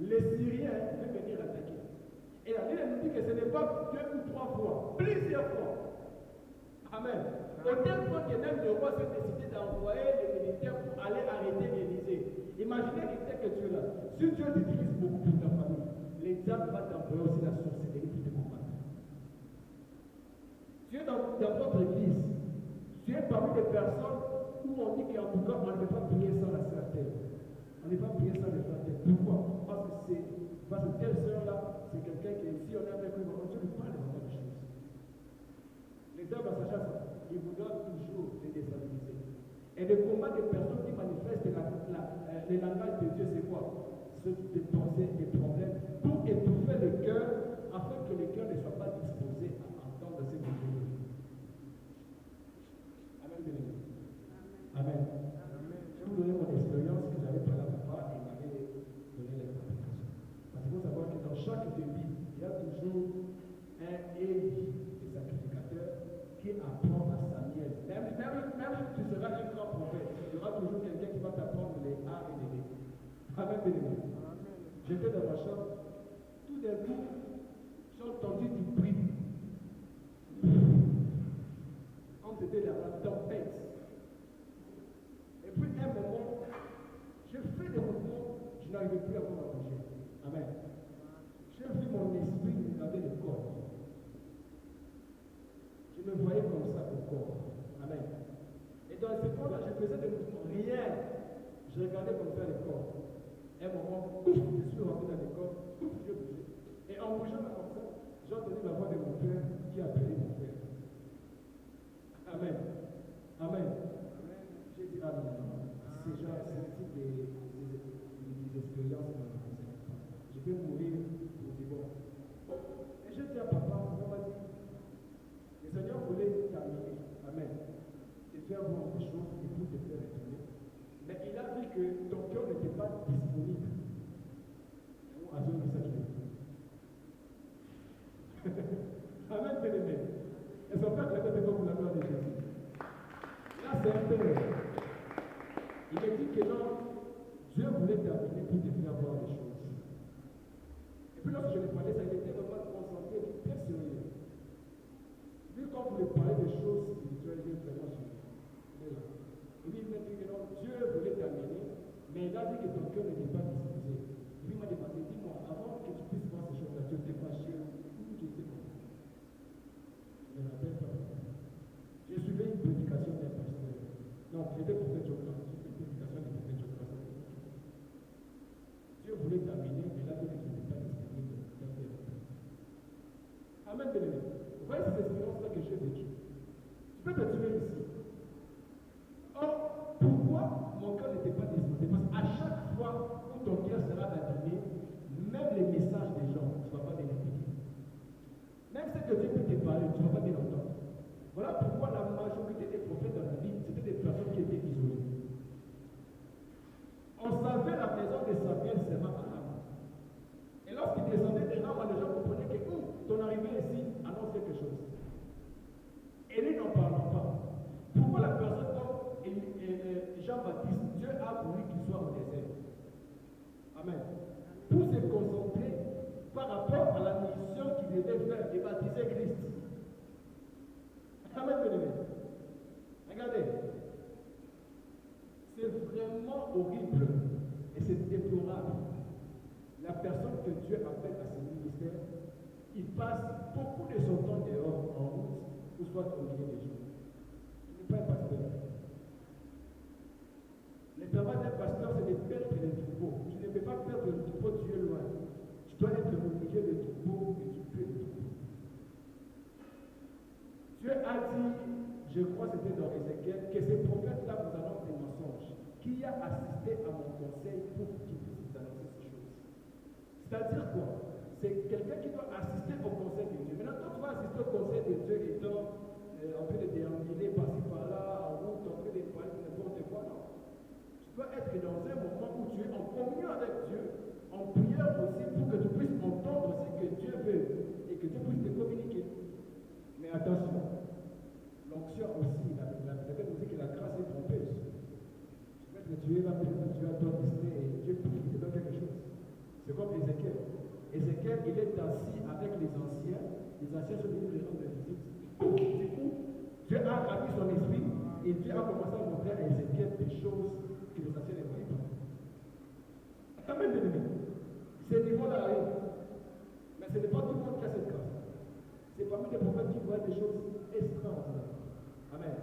B: les Syriens veulent venir attaquer. Et la Bible nous dit que ce n'est pas 2 ou 3 fois, plusieurs fois. Amen. Au tel point que même le roi s'est décidé d'envoyer les militaires pour aller arrêter Élisée. Imaginez l'idée que tu es là. Si Dieu t'utilise beaucoup pour ta famille, les diables vont t'envoyer aussi la sorcellerie pour te combattre. Tu es dans votre église. Tu es parmi des personnes où on dit qu'en tout cas, on ne peut pas prier sans la sœur terre. On ne peut pas prier sans le frère terre. Pourquoi? Parce que telle sœur-là, c'est quelqu'un qui, si on est avec lui, on lui parle de cette chose. Les diables, à sa chasse, ils vous donnent toujours les déstabiliser. Et le combat des personnes qui manifestent le langage de Dieu, c'est quoi? C'est des pensées, des problèmes, pour étouffer le cœur, afin que le cœur ne soit pas disposé à entendre ces mots. Amen. Amen. Je vais vous donner mon expérience. bien-aimé. J'étais dans ma chambre, tout d'un coup, j'ai entendu du bruit. Comme c'était la tempête. Et puis, à un moment, j'ai fait des mouvements, je n'arrivais plus à pouvoir bouger. Amen. J'ai vu mon esprit regarder le corps. Je me voyais comme ça au corps. Amen. Et dans ce corps-là, je faisais des mouvements, rien. Je regardais comme ça le corps. Et à un moment, ouf, je suis rentré dans le corps, ouf, je bougeais. Et en bougeant là comme ça, j'ai entendu la voix de mon père qui appelait mon frère. Amen. Amen. J'ai dit, ah non, non, c'est genre, c'est un type des expériences qui ne me concernent pas. Je vais mourir pour du bon. Et j'ai dit à papa m'a dit, le Seigneur voulait terminer. Amen. Te faire voir des choses et tout te faire retourner. Mais il a vu que ton cœur n'était pas disponible. À ce message. Amen, bien-aimé. Et son père était comme la gloire de Jésus. Là, c'est un père. Il a dit que non, Dieu voulait terminer pour te faire voir des choses. Et puis lorsque je lui parlais, ça, il était vraiment concentré, très sérieux. Lui, quand vous lui parlez des choses spirituelles, il est vraiment sérieux. Il est là. Et lui, il m'a dit que non, Dieu voulait terminer, mais il a dit que ton cœur n'était pas disposé. Et puis il m'a demandé, dis-moi, avant que tu puisses voir ces choses-là, tu étais fâché ou tu étais comme ça. Je ne me rappelle pas. J'ai suivi une prédication d'un pasteur. Non, j'étais prophète Jokra. Une prédication du prophète Jokra. Dieu voulait terminer, mais là, il n'était pas disponible. Amen, bien-aimé. Vous voyez cette expérience-là que j'ai vécue. Tu peux te tuer ici. Or, pourquoi mon cœur n'était pas disposé? Parce qu'à chaque fois où ton cœur sera abîmé, même les messages des gens, tu ne vas pas bien écouter. Même ce que Dieu peut te parler, tu ne vas pas bien entendre. Voilà pourquoi la majorité des prophètes dans la Bible, c'était des personnes qui étaient isolées. On savait la maison de Samuel seulement à Rama. Et lorsqu'il descendait de Rama, les gens comprenaient que ton arrivée ici annonce quelque chose. Et lui n'en parlant pas. Pourquoi la personne comme Jean-Baptiste, Dieu a voulu qu'il soit au désert? Amen. Pour se concentrer par rapport à la mission qu'il devait faire et baptiser Christ. Amen, bien-aimé. Regardez. C'est vraiment horrible et c'est déplorable. La personne que Dieu appelle à ce ministère, il passe beaucoup de son temps dehors, en route, ou soit au milieu des gens. Il n'est pas un pasteur. Le travail d'un pasteur, c'est de perdre les troupeaux. Tu ne peux pas perdre le troupeau, tu es loin. Tu dois être au milieu des troupeaux et tu peux les troupeaux. Dieu a dit, je crois que c'était dans Ézéchiel, que ces prophètes-là vous annoncent des mensonges. Qui a assisté à mon conseil pour qu'il puisse vous annoncer ces choses? C'est-à-dire quoi? C'est quelqu'un qui doit assister au conseil de Dieu. Maintenant, quand tu vas assister au conseil de Dieu étant en train de déambuler par-ci par-là, en route, en train de parler de n'importe quoi, non. Tu dois être dans un moment où tu es en communion avec Dieu, en prière aussi, pour que tu puisses entendre ce que Dieu veut et que Dieu puisse te communiquer. Mais attention, l'onction aussi, la Bible nous dit que la grâce est trompeuse. Tu es là, tu as ton destiné et Dieu te donne quelque chose. C'est comme Ézéchiel. Ézéchiel, il est assis avec les anciens sont venus les rendre visite. Du coup, Dieu a ravi son esprit et Dieu a commencé à montrer à Ézéchiel des choses que les anciens ne voyaient pas. Amen, bien-aimé. Ces niveaux-là arrivent. Mais ce n'est pas tout le monde qui a cette grâce. C'est parmi les prophètes qui voient des choses extraordinaires. Amen.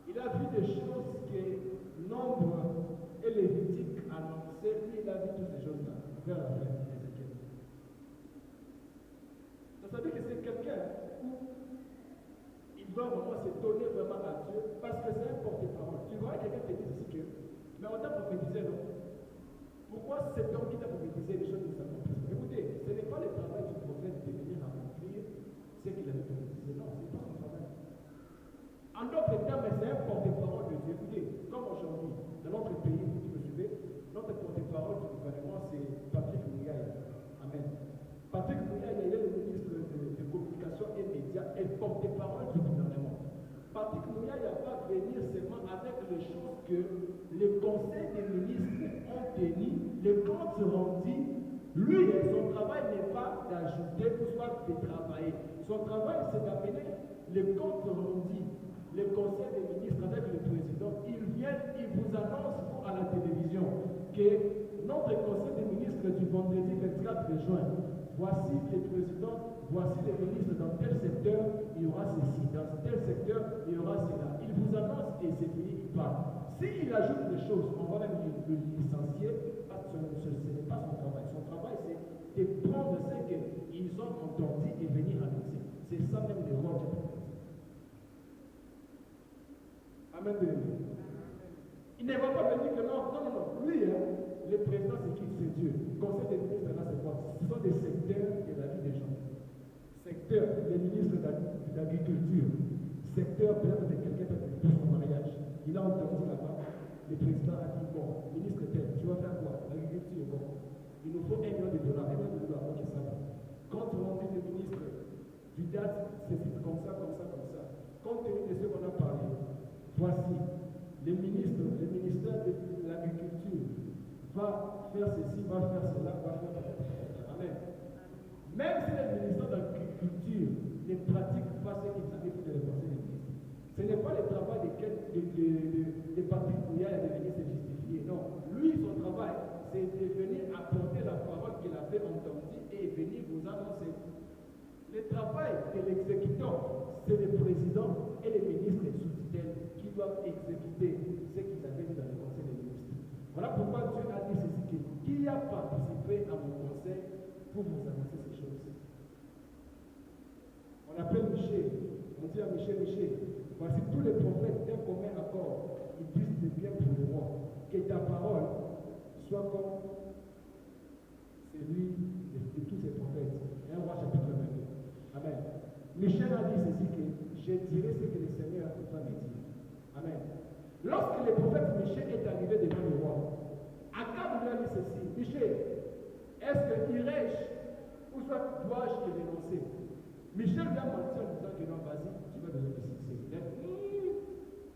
B: Il a vu des choses que Nombre et Lévitique annonçaient, lui il a vu toutes ces choses-là vers la fin d'Ézéchiel. Vous savez que c'est quelqu'un où il doit vraiment se donner vraiment à Dieu parce que c'est un porte-parole. Tu vois, quelqu'un te dit ici que, mais on t'a prophétisé, non? Pourquoi cet homme qui t'a prophétisé les choses ne s'accomplissent pas? Écoutez, ce n'est pas le travail du prophète de venir accomplir ce qu'il avait prophétisé. Non, ce n'est pas son travail. En d'autres termes, c'est un porte-parole de Dieu. Écoutez, comme aujourd'hui, dans notre pays, vous me suivez, notre porte-parole du gouvernement, c'est Patrick Mouyaï. Amen. Patrick Mouyaï, il est le ministre de communication et médias et porte-parole du gouvernement. Patrick Mouyaï va venir seulement avec les choses que le conseil des ministres les comptes seront dits. Lui, son travail n'est pas d'ajouter ou soit de travailler. Son travail, c'est d'amener les comptes seront dits. Le conseil des ministres avec le président, ils viennent, ils vous annoncent vous, à la télévision que notre conseil des ministres du vendredi 24 juin, voici les présidents, voici les ministres dans tel secteur, il y aura ceci, dans tel secteur, il y aura cela. Il vous annonce et c'est fini, il part. S'il ajoute des choses, on va même le licencier, ce n'est pas son travail. Son travail, c'est de prendre ce qu'ils ont entendu et venir annoncer. C'est ça même le rôle du prophète. Amen. Il ne va pas venir que non. Lui, le président, c'est qui? C'est Dieu. Le conseil des ministres, là, c'est quoi? Ce sont des secteurs de la vie des gens. Secteur, les ministres de l'agriculture. Secteur, peut-être de quelqu'un pour son mariage. Il a entendu là-bas. Le président a dit, bon, ministre tel, tu vas faire quoi? L'agriculture, bon. Il nous faut $1 million, $1 million, ok, ça va. Quand on dit le ministre du date, c'est comme ça. Compte tenu de ce qu'on a parlé, voici, le ministère de l'agriculture va faire ceci, va faire cela, va faire cela. Amen. Même si le ministère de l'agriculture ne pratique pas ce qu'il avait fait de le conseil des ministres, ce n'est pas le travail de Patrick Bouillard de venir se justifier. Non. Lui, son travail, c'est de venir apporter la parole qu'il avait entendue et venir vous annoncer. Le travail de l'exécutant, c'est le président et les ministres sous-tutelles qui doivent exécuter ce qu'ils avaient dit dans le conseil des ministres. Voilà pourquoi Dieu a dit ceci, qui a participé à mon conseil pour vous annoncer ces choses. On appelle Michel, on dit à Michel, voici tous les prophètes d'un commun accord, ils disent du bien pour le roi, que ta parole soit comme celui de tous ces prophètes. 1 Roi chapitre 22. Amen. Michel a dit ceci que je dirai ce que le Seigneur va me dire. Amen. Lorsque le prophète Michel est arrivé devant le roi, Akab lui a dit ceci, Michel, est-ce que irai-je ou soit dois-je te dénoncer? Michel lui a menti en disant que non, vas-y, tu vas devenir succès.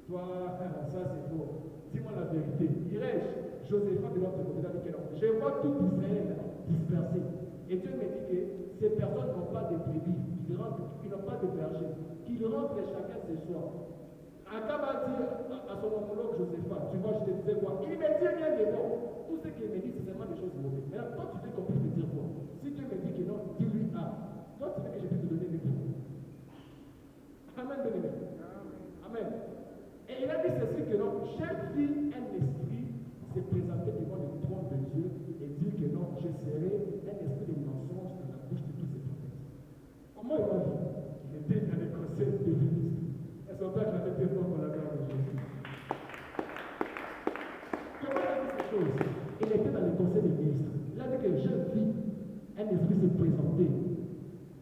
B: Toi, ça c'est faux. Dis-moi la vérité. Irai-je? Joséphat de l'autre côté, il a dit que non. Je vois tout Israël dispersé. Et Dieu me dit que ces personnes n'ont pas de brebis, qu'ils n'ont pas de berger, qu'ils rentrent chacun chez soi. Akab a dit à son homologue Joséphat, tu vois, je te disais quoi? Il me dit rien de bon. Tout ce qu'il me dit, c'est seulement des choses mauvaises. Mais toi, tu veux qu'on puisse te dire quoi? Si Dieu me dit que non, dis-lui A. Toi, tu veux que je puisse te donner des mots. Amen, bien-aimé. Amen. Et il a dit ceci que non, chaque vie, un esprit s'est présenté devant le trône de Dieu et dit que non, je serai un esprit de mensonge dans la bouche de tous ces prophètes. Comment il a vu? Il était dans les conseils des ministres. Et son père l'avait fait fort pour la gloire de Jésus. Comment il a dit ces choses? Il était dans les conseils des ministres. Il a dit que je vis, un esprit s'est présenté.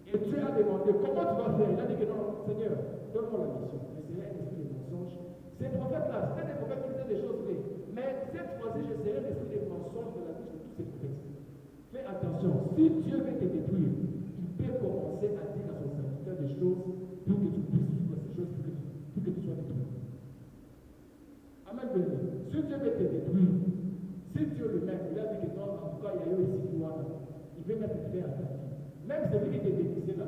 B: Et Dieu a demandé, comment tu vas faire? Il a dit que non, Seigneur, donne-moi la mission. Je serai un esprit de mensonge. Ces prophètes-là, c'était des prophètes qui disaient des choses vraies. Mais cette fois-ci, je serai l'esprit de mensonge de la bouche de tous ces prophètes. Fais attention, si Dieu veut te détruire, il peut commencer à dire à son serviteur des choses pour que tu puisses suivre ces choses, pour que tu sois détruit. Amen, béni. Si Dieu veut te détruire, si Dieu lui-même, il a dit que non, en tout cas, il y a eu ici qui moi, il veut mettre fin à ta vie. Même celui qui t'est bénissé là,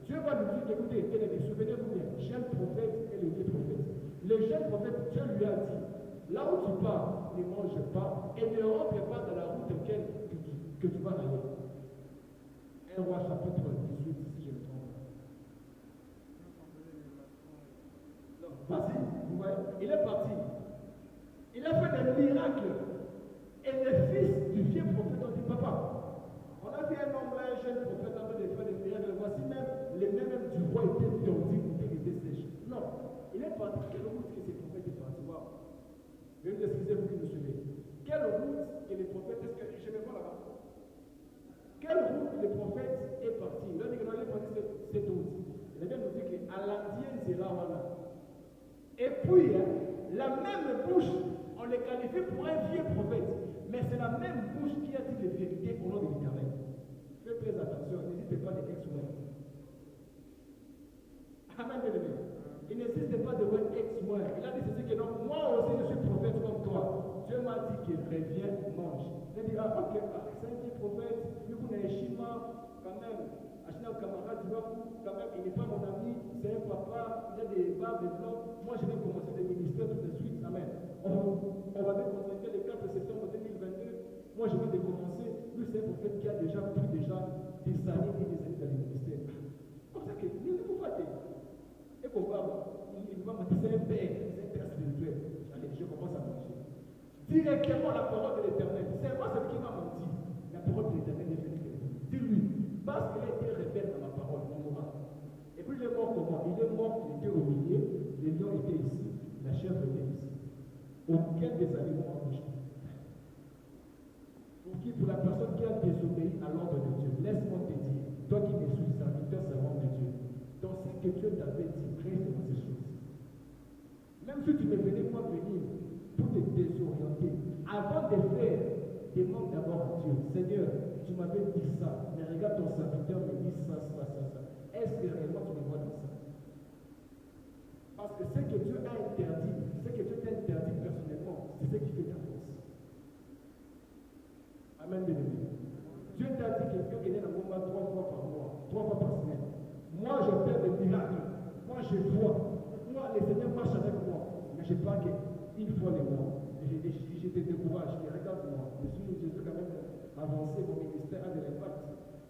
B: Dieu va lui dire, écoutez, souvenez-vous bien, jeune prophète et le vieux prophète. Le jeune prophète, Dieu lui a dit, là où tu pars, ne mange pas et ne rentre pas dans la route que tu vas aller. 1 Roi chapitre 18, si je me trompe. Non, vas-y, vous voyez, il est parti. Il a fait des miracles. Et le fils du vieux prophète a dit, papa, on a vu un homme là, un jeune prophète en train de faire des miracles. Voici même, les mains même du roi étaient tendus, étaient sèches. Non, il est parti. Quelle route que ces prophètes est parti? Waouh. Je vais vous excuser, vous qui nous suivez. Quelle route que les prophètes, est-ce que je me vois là-bas? Quelle route le prophète est parti? Il a dit que non, il est parti cette route. Il a bien nous dit qu'à l'Indien, c'est là, voilà. Et puis, la même bouche, on les qualifie pour un vieux prophète. Mais c'est la même bouche qui a dit les vérités au nom de l'Éternel. Faites très attention, n'hésitez pas à ex-moi. Amen, bien-aimé. Il n'existe pas de word ex-moi. Il a dit ceci que non, moi aussi je suis prophète comme toi. Dieu m'a dit qu'il revient, mange. J'ai dit, ah ok, c'est un vieux prophète, lui qu'on a un Shima, quand même. Un camarade, quand même, il n'est pas mon ami, c'est un papa, il a des barbes, des blancs. Moi, je vais commencer des ministères tout de suite. Amen. On va déconseiller le 4 septembre 2022. Moi, je vais décommencer. Lui, c'est un prophète qui a déjà pris des années et des années dans les ministères. Comme ça que, il ne faut pas dire. Et pour voir, il va me dire, c'est un père spirituel. Allez, je commence à manger. Directement la parole de l'Éternel. C'est moi celui qui m'a menti. La parole de l'Éternel est venue de lui. Dis-lui, parce qu'il a été rebelle à ma parole, on mourra. Et puis il est mort comment? Il est mort, il était au milieu, les lions étaient ici, la chèvre était ici. Aucun des animaux n'a bougé. Pour la personne qui a désobéi à l'ordre de Dieu, laisse-moi te dire, toi qui me suis serviteur, servant de Dieu, dans ce que Dieu t'avait dit, reste dans ces choses. Même si tu me venais moi venir pour te désorienter, avant de faire, demande d'abord à Dieu, Seigneur, tu m'avais dit ça, mais regarde ton serviteur me dit ça. Est-ce que réellement tu me vois dans ça? Parce que ce que Dieu a interdit, ce que Dieu t'a interdit personnellement, c'est ce qui fait ta force. Amen, bien-aimé. Dieu t'a dit que Dieu gagnait la bombe 3 fois par mois, 3 fois par semaine. Moi, je fais des miracles. Moi, je vois. Moi, le Seigneur marche avec moi. Mais je parle qu'une fois les mois. Et je te décourage. Et regarde-moi. Je suis quand même avancé. Mon ministère a de l'impact.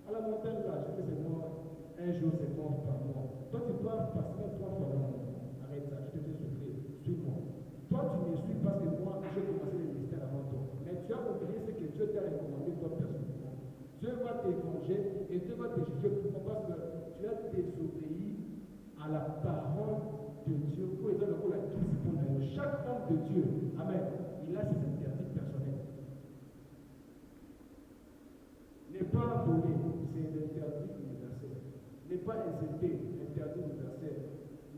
B: À la montagne, là, je fais c'est mort. Un jour, c'est mort par mois. Toi, tu pars par semaine 3 fois dans mon. Arrête ça. Je te fais souffrir. Suis-moi. Toi, tu me suis parce que moi, j'ai commencé le ministère avant toi. Mais tu as oublié ce que Dieu t'a recommandé, toi, personnellement. Dieu va te venger et Dieu va te juger parce que tu as désobéi à la parole de Dieu. Pour être le rôle à qui c'est pour nous. Chaque homme de Dieu, amen, il a ses interdits personnels. Ne pas voler, c'est un interdit universel. Ne pas insulter, interdit universel.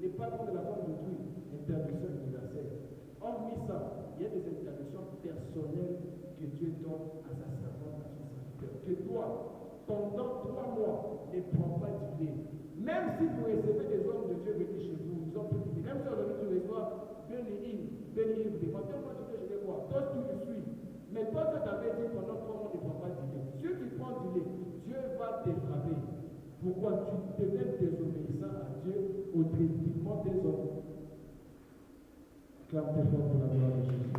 B: Ne pas prendre la forme d'autrui, interdiction universelle. Hormis ça, il y a des interdictions personnelles que Dieu donne à sa servante, à son serviteur. Que toi, pendant 3 mois, ne prends pas du lait. Même si vous recevez des hommes de Dieu venir chez vous, ils ont plus de lait. Même si aujourd'hui tu reçois béni, vous demandez, moi je vais voir. Toi tu le suis. Mais toi tu t'avais dit pendant 3 mois, ne prends pas du lait. Si tu prends du lait, Dieu va te frapper. Pourquoi tu deviens désobéissant à Dieu au détriment des hommes? Clame tes fort pour la gloire de Jésus.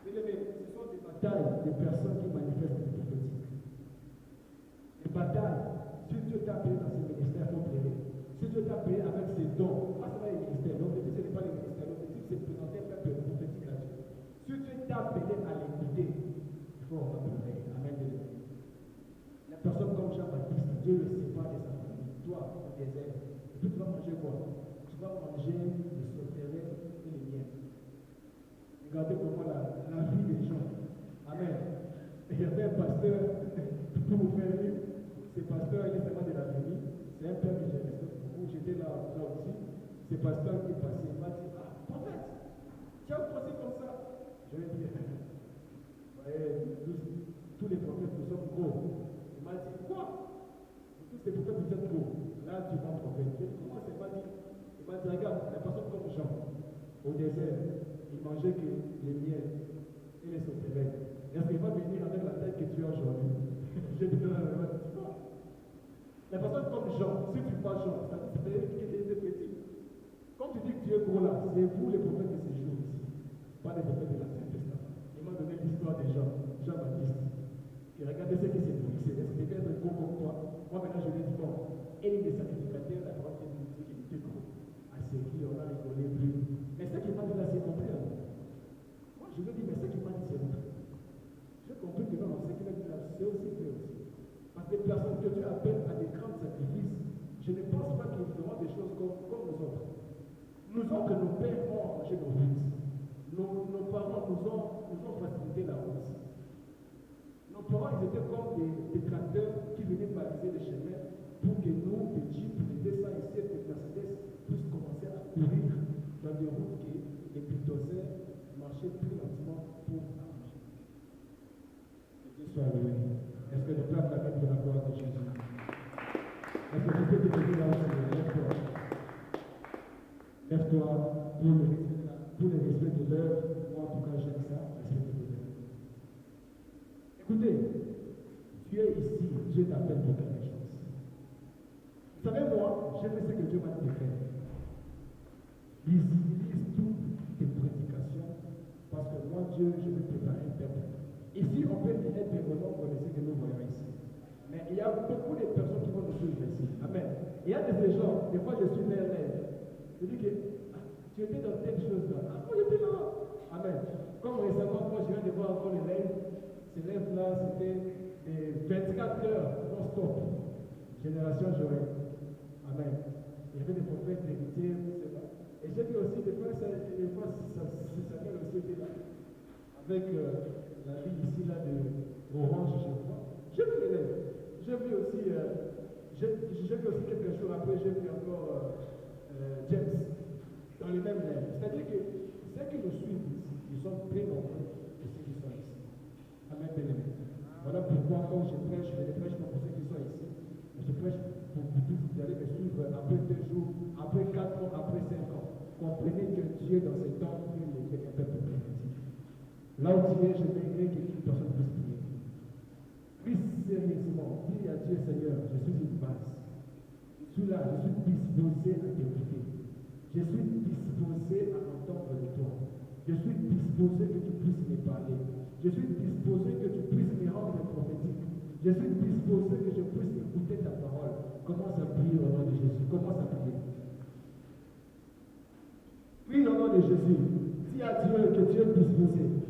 B: Ce sont des batailles des personnes qui manifestent le prophétique. Des batailles. Si Dieu t'a payé dans ses ministères, il faut plaider. Si Dieu t'a payé avec ses dons, pas seulement les ministères, l'objectif ce n'est pas les ministères, l'objectif c'est de présenter un peuple prophétique à Dieu. Si Dieu t'a payé à l'écouter, il faut en pleurer. Amen. La personne comme Jean-Baptiste, Dieu le sépare de sa famille. Toi, au désert, et puis tu vas manger quoi? Tu vas manger les sauterelles et les miens. Regardez comment la vie des gens. Amen. Il y avait un pasteur, pour vous faire rire, ce pasteur, il est seulement de la famille. C'est un père que j'ai resté où j'étais là aussi. Ce pasteur qui est passé, il m'a dit, ah, prophète, tu as pensé comme ça? Je lui ai dit, tous les prophètes, nous sommes gros. Il m'a dit, quoi? Tous les prophètes, vous êtes gros. Là, tu vas prophète. J'ai dit, comment c'est pas dit? Il m'a dit, regarde, la personne comme Jean, au désert, il mangeait que les miels et les sauterelles. Est-ce qu'il va venir avec la tête que tu as aujourd'hui? J'ai dit, non, la personne comme Jean, si tu vois Jean, ça veut dire qu'il était petit. Quand tu dis que tu es gros là, c'est vous les prophètes de ces jours ici, pas les prophètes de l'Ancien Testament. Il m'a donné l'histoire de Jean-Baptiste. Et regardez ce qui s'est passé. Est-ce qu'il était un gros comme toi? Moi maintenant je lui ai dit, bon, et les sacrificateurs, la parole qui dit qu'il était gros. À ce qui on a rigolé plus. Mais ce qu'il m'a dit là, c'est compris. Moi je lui ai dit, mais ce qu'il m'a dit, c'est vrai. J'ai compris que non, ce qu'il a dit là, c'est aussi vrai aussi. Parce que les personnes que Dieu appelle à des grands sacrifices, je ne pense pas qu'ils feront des choses comme nous autres. Nous autres, nos pères ont arrangé nos routes. Nos parents nous ont facilité la route. Nos parents, ils étaient comme des tracteurs qui venaient baliser les chemins pour que nous, les Jeeps, les 200 ici, les Mercedes, puissent commencer à courir dans des routes que les bulldozers marchaient plus lentement pour arranger. Que Dieu soit loué. Est-ce que le peuple acclame pour la gloire de Jésus? Est-ce que tu peux te lever là aussi? Lève-toi. Lève-toi pour le Dieu m'a dit de faire. Utilise toutes tes prédications parce que moi, Dieu, je vais préparer un peuple. Ici, on peut être au nombre de ce que nous voyons ici. Mais il y a beaucoup de personnes qui vont nous suivre ici. Amen. Il y a de ces gens, des fois je suis vers l'élève. Je dis que tu étais dans telle chose là. Ah, moi j'étais là. Amen. Comme récemment, moi je viens de voir encore l'élève. Ces élèves-là, c'était des 24 heures non-stop. Génération Joël. Amen. Il y avait des prophètes, des héritiers, c'est ça. Et j'ai vu aussi, des fois, Samuel aussi était là. Avec la vie ici, là, de Orange, je crois. J'ai vu l'élève. J'ai vu aussi, quelques jours après, j'ai vu encore James, dans les mêmes lèvres. C'est-à-dire que ceux qui nous suivent ici, ils sont très nombreux de ceux qui sont ici. Amen, bien-aimé. Voilà pourquoi quand je ne prêche pas pour ceux qui sont ici, mais je prêche pour vous tous, vous allez me suivre après 2 jours, après 4 ans, après 5 ans. Comprenez que Dieu, dans ce temps, il est un peuple primitif. Là où tu es, je voudrais qu'une personne puisse prier. Prie sérieusement, dis à Dieu, Seigneur, je suis une base. Je suis là, je suis disposé à t'écouter. Je suis disposé à entendre de toi. Je suis disposé que tu puisses me parler. Je suis disposé que tu puisses me rendre prophétique. Je suis disposé que je puisse écouter ta parole. Commence à prier au nom de Jésus. Commence à prier. Prie au nom de Jésus. Dis à Dieu que Dieu est disposé.